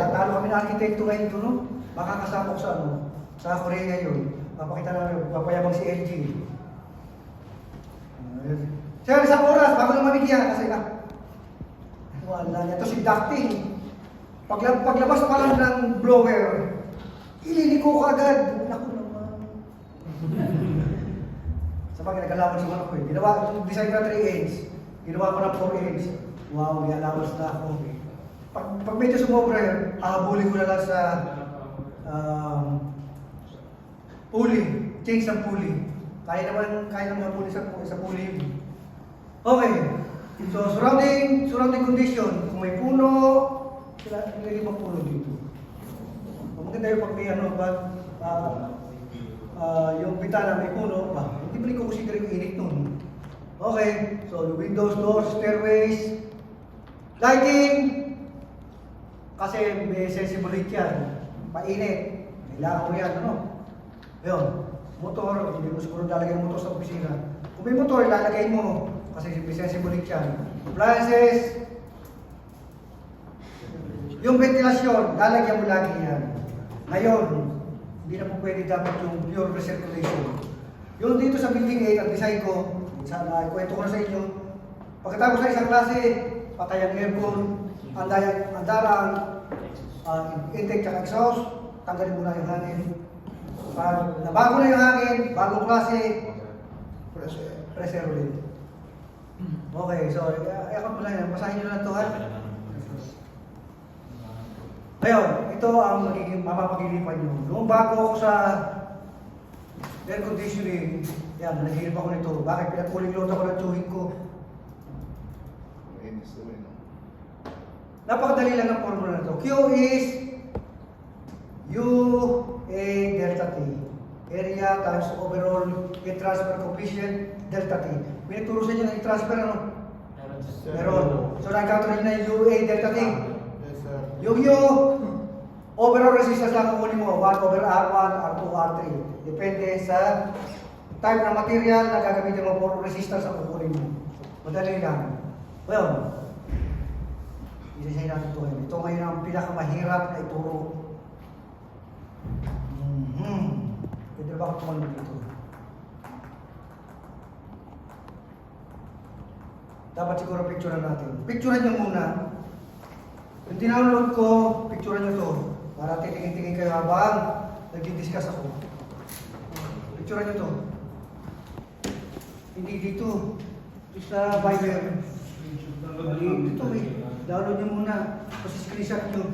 tatalo kami ng arkitekto ngayon ito, no? Makakasama ko sa ano, sa Korea yun. Papakita namin, papayabang si LG. Sir, isang oras, bago na mamigyan, kasi wala niya. Ito si ducting. Paglabas pa lang ng blower, ililiko ka agad. Naku naman. Sa bagay, nag-allowance yung ano ko eh. Ginawa, yung design ko na 3 inch, ginawa ko ng 4 inch. Wow, may allowance na ako. Pag medyo sumobra yun, ahabulin ko na lang sa pulley, change ng pulley. Kaya naman habulin sa pulley. Okay. So, surrounding condition, kung may puno, ilagay mo puno dito. Maganda yung pag may yung bitana may puno, hindi mo rin consider yung init nun. Okay, so the windows, doors, stairways, lighting, kasi may sensible heat yan, mainit, kailangan mo yan, ano? Ayun, motor, hindi mo siguro lalagay yung motor sa opisina. Kung may motor, ilalagay mo, kasi may sensible heat yan. Appliances, yung ventilasyon, lalagyan mo lagi yan. Ngayon, hindi na po pwede dapat yung pure recirculation. Yung dito sa building 8, ang design ko, sana ikwento ko na sa inyo, pagkatapos sa isang klase, patay ang aircon, andarang, intake at exhaust, tanggalin mo na yung hangin. Pag nabago na yung hangin, bagong klase, pressure ulit. Okay, so, yakap mo lang yan. Basahin nyo na ito, ha? Ngayon, ito ang mapapagilipan nyo. Noong bago ako sa air conditioning, yan, nahihirap ako nito. Bakit? Pinakuling load ako ng tubig ko. Napakadali lang ng formula na ito. Q is UA delta T. Area times overall heat transfer coefficient delta T. Pinituro sa inyo ng heat transfer, ano? Meron. So, na-encounter nyo na yung UA delta T. Yung overall resistance lang kukunin mo, 1/R1, R2, R3. Depende sa type ng material na gagamitin mo for resistance ang kukunin mo. Madali lang. Well, i-design natin ito ngayon. Ito ngayon ang pinakamahirap na ituro. Pwede ba ako tumalun dito? Dapat siguro picturean natin. Picturean nyo muna. Yung tinownload ko, picturean nyo to. Para titingin-tingin kayo habang nag-discuss ako. Picturean nyo to. Hindi dito. Ito sa Viber. Dito eh. Download nyo muna. Kasi screenshot nyo.